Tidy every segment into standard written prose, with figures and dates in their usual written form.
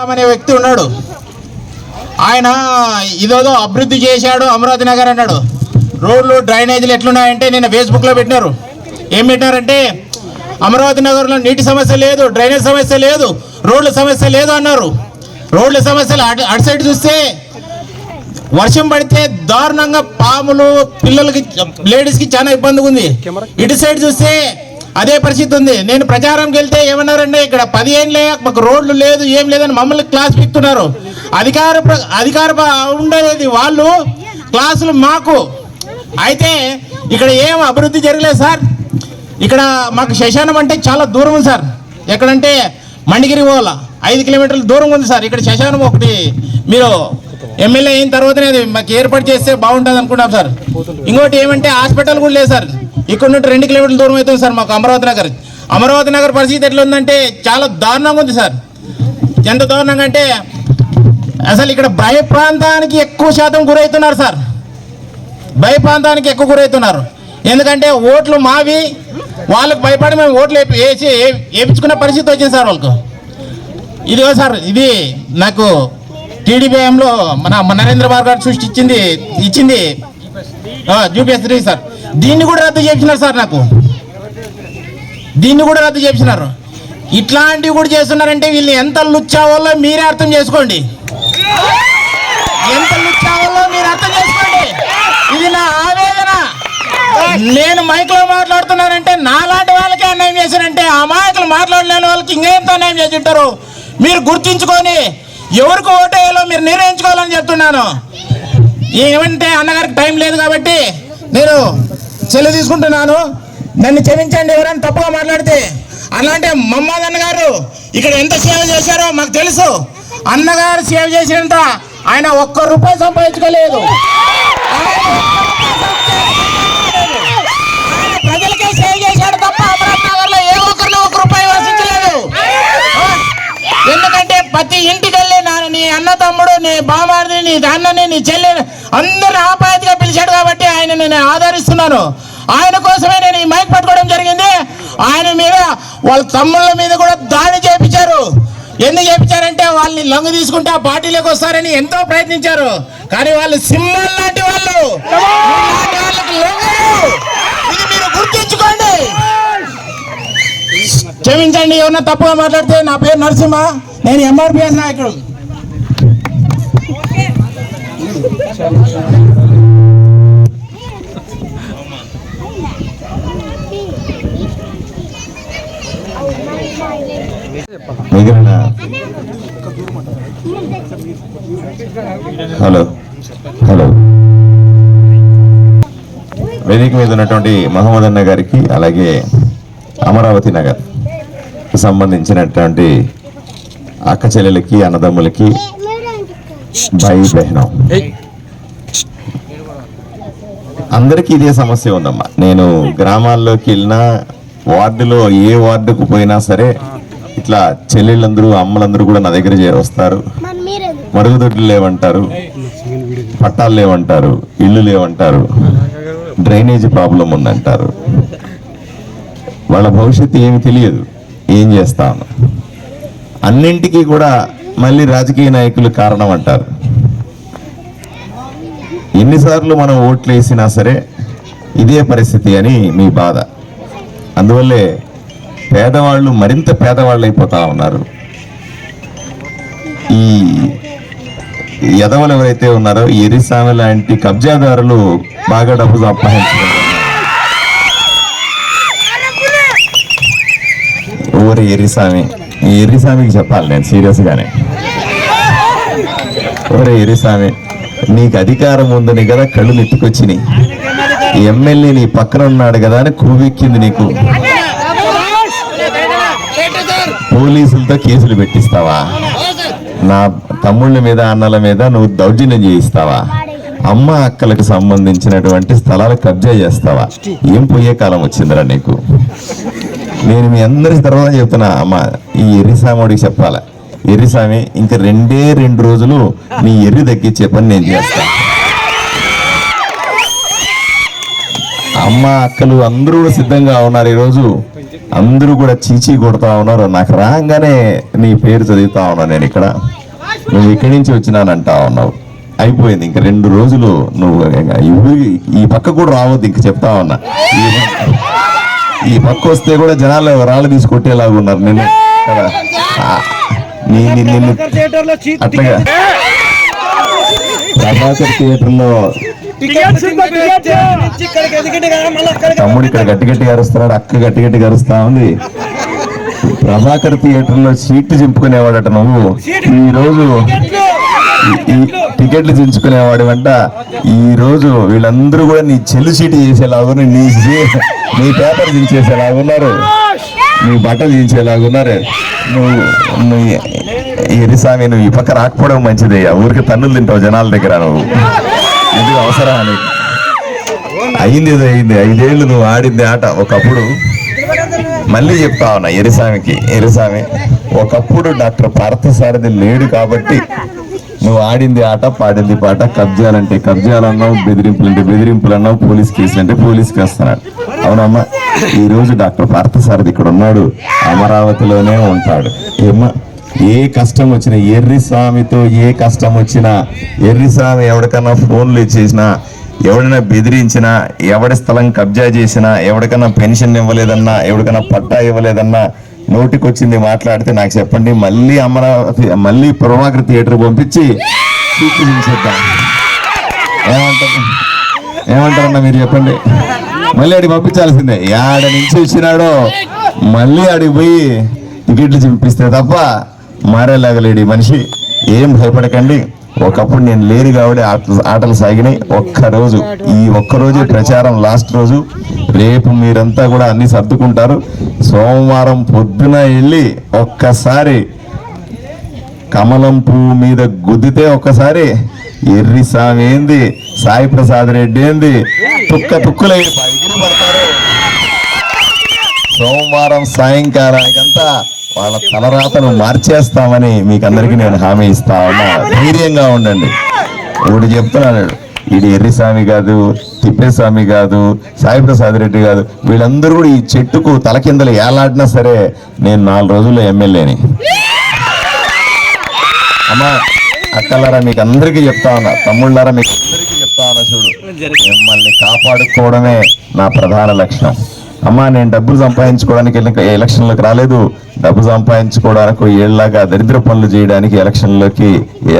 అనే వ్యక్తి ఉన్నాడు. ఆయన ఇదేదో అభివృద్ధి చేశాడు అమరావతి నగర్ అన్నాడు. రోడ్లు డ్రైనేజీలు ఎట్లున్నాయంటే నిన్న ఫేస్బుక్లో పెట్టినారు. ఏం పెట్టినారంటే అమరావతి నగర్లో నీటి సమస్య లేదు, డ్రైనేజ్ సమస్య లేదు, రోడ్ల సమస్య లేదు అన్నారు. రోడ్ల సమస్యలు అటు సైడ్ చూస్తే వర్షం పడితే దారుణంగా పాములు పిల్లలకి లేడీస్కి చాలా ఇబ్బందిగా ఉంది. ఇటు సైడ్ చూస్తే అదే పరిస్థితి ఉంది. నేను ప్రచారంకి వెళ్తే ఏమన్నారంటే ఇక్కడ 10 ఏళ్ళే మాకు రోడ్లు లేదు ఏం లేదని మమ్మల్ని క్లాస్ పిక్తున్నారు. అధికార ఉండేది వాళ్ళు, క్లాసులు మాకు. అయితే ఇక్కడ ఏం అభివృద్ధి జరగలేదు సార్. ఇక్కడ మాకు శ్మశానం అంటే చాలా దూరం ఉంది సార్. ఎక్కడంటే మండిగిరి పోవాల 5 కిలోమీటర్ల దూరం ఉంది సార్. ఇక్కడ శ్మశానం ఒకటి మీరు ఎమ్మెల్యే అయిన తర్వాతనే అది మాకు ఏర్పాటు చేస్తే బాగుంటుంది అనుకుంటాం సార్. ఇంకోటి ఏమంటే హాస్పిటల్ కూడా లేదు సార్. ఇక్కడ నుండి 2 కిలోమీటర్ల దూరం అవుతుంది సార్ మాకు అమరావతి నగర్. అమరావతి నగర్ పరిస్థితి ఎట్లా ఉందంటే చాలా దారుణంగా ఉంది సార్. ఎంత దారుణంగా అంటే అసలు ఇక్కడ భయ ప్రాంతానికి ఎక్కువ శాతం గురవుతున్నారు సార్. భయ ప్రాంతానికి ఎక్కువ గురవుతున్నారు. ఎందుకంటే ఓట్లు మావి, వాళ్ళకు భయపడి మేము ఓట్లు వేయించుకునే పరిస్థితి వచ్చింది సార్ వాళ్ళకు. ఇదిగో సార్, ఇది నాకు టీడీపీఎంలో మన నరేంద్ర బాబు గారు ఇచ్చింది యూపీఎస్ 3 సార్. దీన్ని కూడా రద్దు చేసినారు సార్. నాకు దీన్ని కూడా రద్దు చేసినారు. ఇట్లాంటివి కూడా చేస్తున్నారంటే వీళ్ళు ఎంత లుచ్చావాలో మీరే అర్థం చేసుకోండి. ఎంత లుచ్చావాలో మీరు అర్థం చేసుకోండి. ఇది నా ఆవేదన. నేను మైక్లో మాట్లాడుతున్నానంటే నాలాంటి వాళ్ళకే అన్యాయం చేశారంటే ఆ మాటలు మాట్లాడలేని వాళ్ళకి ఇంకెంత అన్యాయం చేసి ఉంటారు. మీరు గుర్తించుకొని ఎవరికి ఓటేయాలో మీరు నిర్ణయించుకోవాలని చెప్తున్నాను. ఏమంటే అన్నగారికి టైం లేదు కాబట్టి నేను సెలవు తీసుకుంటున్నాను. నన్ను క్షమించండి ఎవరైనా తప్పుగా మాట్లాడితే. అలాంటి మహమ్మద్ అన్నగారు ఇక్కడ ఎంత సేవ చేశారో మాకు తెలుసు. అన్నగారు సేవ చేసినంత ఆయన ₹1 సంపాదించుకోలేదు. ప్రజలకే సేవ చేశాడు తప్ప అమరావతి నగర్లో ఏ ఒక్కరిని ₹1 ఆశించలేదు. ఎందుకంటే ప్రతి ఇంటికి వెళ్ళి నీ అన్న తమ్ముడు, నీ బామారిని, నీ అన్నని, నీ చెల్లిని అందరిని ఆపాయతగా పిలిచాడు కాబట్టి ఆయన నేను ఆదరిస్తున్నాను. ఆయన కోసమే నేను ఈ మైక్ పట్టుకోవడం జరిగింది. ఆయన మీద వాళ్ళ తమ్ముళ్ళ మీద కూడా దాడి చేయించారు. ఎందుకు చేయించారంటే వాళ్ళని లొంగ తీసుకుంటే ఆ పార్టీలోకి వస్తారని ఎంతో ప్రయత్నించారు. కానీ వాళ్ళు సింహం లాంటి వాళ్ళు, వాళ్ళకి లొంగరు. ఇది మీరు గుర్తించుకోండి. క్షమించండి ఎవరన్నా తప్పుగా మాట్లాడితే. నా పేరు నరసింహ, నేను ఎంఆర్పిఎస్ నాయకుడు. హలో వేదిక మీద ఉన్నటువంటి మహమ్మద్ అన్న గారికి, అలాగే అమరావతి నగర్ సంబంధించినటువంటి అక్క చెల్లెలకి, అన్నదమ్ములకి, భాయి బహనం అందరికీ ఇదే సమస్య ఉందమ్మా. నేను గ్రామాల్లోకి వెళ్ళినా, వార్డులో ఏ వార్డుకు పోయినా సరే ఇట్లా చెల్లెళ్ళందరూ, అమ్మలందరూ కూడా నా దగ్గర వస్తారు. మరుగుదొడ్లు లేవంటారు, పట్టాలు లేవంటారు, ఇల్లు లేవంటారు, డ్రైనేజీ ప్రాబ్లం ఉందంటారు. వాళ్ళ భవిష్యత్తు ఏమి తెలియదు, ఏం చేస్తాను. అన్నింటికీ కూడా మళ్ళీ రాజకీయ నాయకులు కారణం అంటారు. ఎన్నిసార్లు మనం ఓట్లు వేసినా సరే ఇదే పరిస్థితి అని మీ బాధ. అందువల్లే పేదవాళ్ళు మరింత పేదవాళ్ళు అయిపోతా ఉన్నారు. ఈ యదవలు ఎవరైతే ఉన్నారో, ఎరిసామి లాంటి కబ్జాదారులు బాగా డబ్బు సంపాదించారు. ఊరి ఎర్రిసామికి చెప్పాలి నేను సీరియస్గానే. ఊరే ఎర్రిసామి, నీకు అధికారం ఉందని కదా కళ్ళు నెత్తుకొచ్చినాయి. ఎమ్మెల్యే నీ పక్కన ఉన్నాడు కదా అని కూవెక్కింది నీకు. పోలీసులతో కేసులు పెట్టిస్తావా? నా తమ్ముళ్ళ మీద, అన్నల మీద నువ్వు దౌర్జన్యం చేయిస్తావా? అమ్మ అక్కలకు సంబంధించినటువంటి స్థలాలు కబ్జా చేస్తావా? ఏం పోయే కాలం వచ్చిందిరా నీకు? నేను మీ అందరి తర్వాత చెప్తున్నా అమ్మ, ఈ ఎర్రిసాముడికి చెప్పాలా, ఎర్రిసామి ఇంకా 2 రోజులు నీ ఎర్రి తగ్గించే పని నేను చేస్తా. అమ్మ అక్కలు అందరూ సిద్ధంగా ఉన్నారు. ఈరోజు అందరూ కూడా చీచీ కొడతా ఉన్నారు. నాకు రాగానే నీ పేరు చదువుతా ఉన్నా, నేను ఇక్కడ నువ్వు ఇక్కడి నుంచి వచ్చినానంటా ఉన్నావు. అయిపోయింది, ఇంక 2 రోజులు నువ్వు ఈ పక్క కూడా రావద్దు ఇంక చెప్తా ఉన్నా. ఈ పక్క వస్తే కూడా జనాలు రాళ్ళు తీసి కొట్టేలాగా ఉన్నారు నిన్ను కదా. నిన్ను అట్లాగా ప్రభాకర్ థియేటర్లో తమ్ముడు ఇక్కడ గట్టి గట్టిగా అరుస్తున్నాడు, అక్క గట్టి గట్టిగా అరుస్తా ఉంది. ప్రభాకర్ థియేటర్లో సీట్లు చింపుకునేవాడట నువ్వు. ఈ రోజు టికెట్లు చించుకునేవాడు అంట. ఈ రోజు వీళ్ళందరూ కూడా నీ చెల్లు సీటు చేసేలాగున్నారు, నీ పేపర్ చించేసేలాగున్నారు, నీ బట్టలు చించేలాగున్నారు. నువ్వు ఎరిసామి నువ్వు ఈ పక్క రాకపోవడం మంచిదయ్యా. ఊరికి తన్నులు తింటావు జనాల దగ్గర. నువ్వు ఎందుకు అవసరం అని అయింది, ఏదో అయింది. 5 ఏళ్ళు నువ్వు ఆడింది ఆట. ఒకప్పుడు మళ్ళీ చెప్తా ఉన్నా ఎరిసామి ఒకప్పుడు డాక్టర్ పార్థసారథి లేడు కాబట్టి నువ్వు ఆడింది ఆట, పాడింది పాట. కబ్జాలంటే కబ్జాలు అన్నావు, బెదిరింపులంటే బెదిరింపులు అన్నావు, పోలీస్ కేసులు అంటే పోలీస్ కేస్తున్నాడు. అవునమ్మా, ఈ రోజు డాక్టర్ పార్థసారథి ఇక్కడ ఉన్నాడు, అమరావతిలోనే ఉంటాడు. ఏమ్మా, ఏ కష్టం వచ్చినా ఎర్రిస్వామితో ఏ కష్టం వచ్చినా, ఎర్రిస్వామి ఎవరికన్నా ఫోన్లు ఇచ్చేసినా, ఎవడైనా బెదిరించినా, ఎవడి స్థలం కబ్జా చేసినా, ఎవరికన్నా పెన్షన్ ఇవ్వలేదన్నా, ఎవరికన్నా పట్టా ఇవ్వలేదన్నా, నోటికొచ్చింది మాట్లాడితే నాకు చెప్పండి. మళ్ళీ అమరావతి, మళ్ళీ ప్రభాకర్ థియేటర్ పంపించి చూపించేద్దాం. ఏమంటారన్నా మీరు చెప్పండి. మళ్ళీ ఆడికి పంపించాల్సిందే. ఆడ నుంచి వచ్చినాడో మళ్ళీ ఆడికి పోయి టికెట్లు చింపిస్తే తప్ప మారేలాగలేడు మనిషి. ఏం భయపడకండి. ఒకప్పుడు నేను లేరు కాబట్టి ఆటలు సాగినాయి. ఈ ఒక్కరోజే ప్రచారం లాస్ట్ రోజు. రేపు మీరంతా కూడా అన్ని సర్దుకుంటారు. సోమవారం పొద్దున వెళ్ళి ఒక్కసారి కమలం పువ్వు మీద గుద్దితే ఒక్కసారి ఎర్రిస్వామి ఏంది, సాయి ప్రసాద్ రెడ్డి ఏంది తుక్కులు పడతారు. సోమవారం సాయంకాలానికంతా వాళ్ళ తలరాతను మార్చేస్తామని మీకు అందరికీ నేను హామీ ఇస్తా ఉన్నా. ధైర్యంగా ఉండండి. ఒకటి చెప్తున్నాడు, ఇది ఎర్రిస్వామి కాదు, తిప్పేస్వామి కాదు, సాయి ప్రసాద్ రెడ్డి కాదు, వీళ్ళందరూ కూడా ఈ చెట్టుకు తలకిందలు ఏలాడినా సరే నేను 4 రోజుల్లో ఎమ్మెల్యేని. అమ్మా, అక్కలారా మీకు అందరికీ చెప్తా ఉన్నా, తమ్ముళ్ళారా మీకు అందరికీ చెప్తా ఉన్నా, చూడు, మిమ్మల్ని కాపాడుకోవడమే నా ప్రధాన లక్ష్యం. అమ్మా, నేను డబ్బులు సంపాదించుకోవడానికి ఎలక్షన్లకు రాలేదు. డబ్బు సంపాదించుకోవడానికి ఏళ్ళలాగా దరిద్ర పనులు చేయడానికి ఎలక్షన్లోకి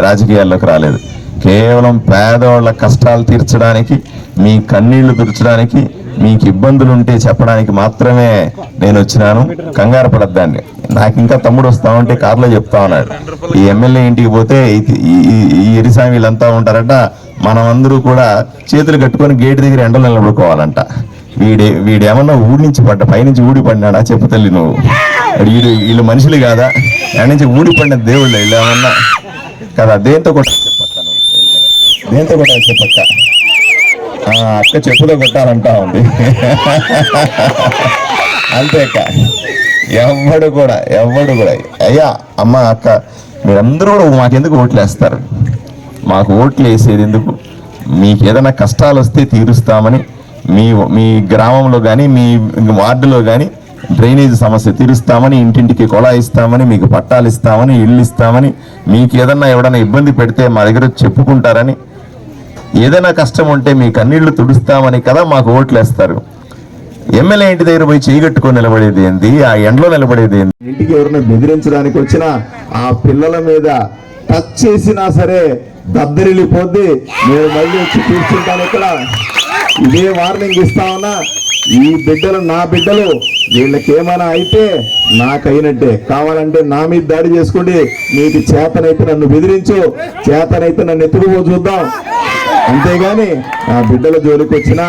రాజకీయాల్లోకి రాలేదు. కేవలం పేదవాళ్ళ కష్టాలు తీర్చడానికి, మీ కన్నీళ్లు తుడచడానికి, మీకు ఇబ్బందులు ఉంటే చెప్పడానికి మాత్రమే నేను వచ్చినాను. కంగారు పడద్దండి. నాకు ఇంకా తమ్ముడు వస్తా ఉంటే కారులో చెప్తా ఉన్నాడు, ఈ ఎమ్మెల్యే ఇంటికి పోతే ఈ ఎరిస్వామి వీళ్ళంతా ఉంటారట, మనమందరూ కూడా చేతులు కట్టుకొని గేటు దగ్గర ఎండలు నిలబడుకోవాలంట. వీడేమన్నా ఊడి నుంచి పైనుంచి ఊడి పడినాడా చెప్పు తల్లి నువ్వు. వీళ్ళు మనుషులు కాదా? ఎక్కడి నుంచి ఊడి పడిన దేవుళ్ళు వీళ్ళు ఏమన్నా కదా? దేంతో కొట్టాలి చెప్పక్క? నువ్వు దేంతో కొట్టాలి చెప్పక్క? అక్క చెప్పుతో కొట్టాలంటా ఉంది. అంతేక్క. ఎవడు కూడా అయ్యా, అమ్మ, అక్క, మీరందరూ కూడా మాకెందుకు ఓట్లు వేస్తారు? మాకు ఓట్లు వేసేది ఎందుకు? మీకు ఏదైనా కష్టాలు వస్తే తీరుస్తామని, మీ గ్రామంలో కానీ మీ వార్డులో కానీ డ్రైనేజ్ సమస్య తీరుస్తామని, ఇంటింటికి కొలా ఇస్తామని, మీకు పట్టాలు ఇస్తామని, ఇళ్ళు ఇస్తామని, మీకు ఏదన్నా ఎవడన్నా ఇబ్బంది పెడితే మా దగ్గర చెప్పుకుంటారని, ఏదైనా కష్టం ఉంటే మీ కన్నీళ్లు తుడుస్తామని కదా మాకు ఓట్లు వేస్తారు. ఎమ్మెల్యే ఇంటి దగ్గర పోయి చేయగట్టుకొని నిలబడేది ఏంది? ఆ ఎండలో నిలబడేది ఏంది? ఇంటికి ఎవరైనా బెదిరించడానికి వచ్చినా, ఆ పిల్లల మీద టచ్ చేసినా సరే దద్దరిల్లిపోద్ది. నేను మళ్ళీ వచ్చి కూర్చుంటాను ఇక్కడ. ఇదే వార్నింగ్ ఇస్తా ఉన్నా. ఈ బిడ్డలు నా బిడ్డలు, వీళ్ళకేమైనా అయితే నాకైనట్టే. కావాలంటే నా మీద దాడి చేసుకోండి. నీకు చేతనైతే నన్ను బెదిరించు, చేతనైతే నన్ను ఎత్తుకుపో చూద్దాం. అంతేగాని నా బిడ్డల జోలికి వచ్చినా,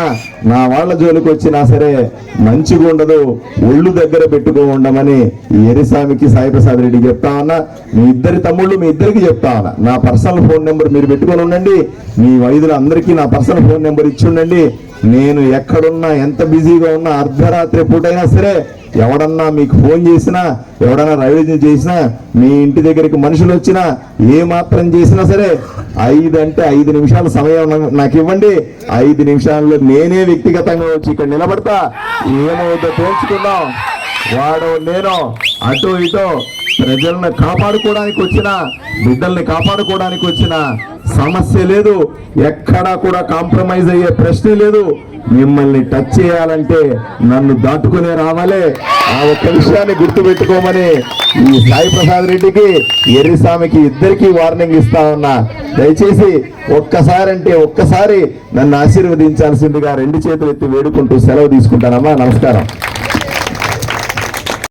నా వాళ్ళ జోలికి వచ్చినా సరే మంచిగా ఉండదు. ఒళ్ళు దగ్గర పెట్టుకో ఉండమని ఎరిస్వామికి, సాయి ప్రసాద్ రెడ్డికి చెప్తా ఉన్నా. మీ ఇద్దరి తమ్ముళ్ళు, మీ ఇద్దరికి చెప్తా ఉన్నా. నా పర్సనల్ ఫోన్ నెంబర్ మీరు పెట్టుకొని ఉండండి. మీ వైద్యులు అందరికీ నా పర్సనల్ ఫోన్ నెంబర్ ఇచ్చి ఉండండి. నేను ఎక్కడున్నా, ఎంత బిజీగా ఉన్నా, అర్ధరాత్రి పూటైనా సరే ఎవడన్నా మీకు ఫోన్ చేసినా, ఎవడన్నా రైలు చేసినా, మీ ఇంటి దగ్గరికి మనుషులు వచ్చినా, ఏ మాత్రం చేసినా సరే 5 అంటే 5 నిమిషాల సమయం నాకు ఇవ్వండి. 5 నిమిషాల్లో నేనే వ్యక్తిగతంగా వచ్చి ఇక్కడ నిలబడతా. ఏమవుతుందో తేల్చుకుందాం. వాడు నేను అటు ఇటు ప్రజలను కాపాడుకోవడానికి వచ్చిన, బిడ్డల్ని కాపాడుకోవడానికి వచ్చిన సమస్య లేదు. ఎక్కడా కూడా కాంప్రమైజ్ అయ్యే ప్రశ్నే లేదు. మిమ్మల్ని టచ్ చేయాలంటే నన్ను దాటుకునే రావాలే. ఆ ఒక్క విషయాన్ని గుర్తుపెట్టుకోమని ఈ సాయి ప్రసాద్ రెడ్డికి, ఎర్రిస్వామికి ఇద్దరికి వార్నింగ్ ఇస్తా ఉన్నా. దయచేసి ఒక్కసారి నన్ను ఆశీర్వదించాల్సిందిగా 2 చేతులు ఎత్తి వేడుకుంటూ సెలవు తీసుకుంటానమ్మా. నమస్కారం.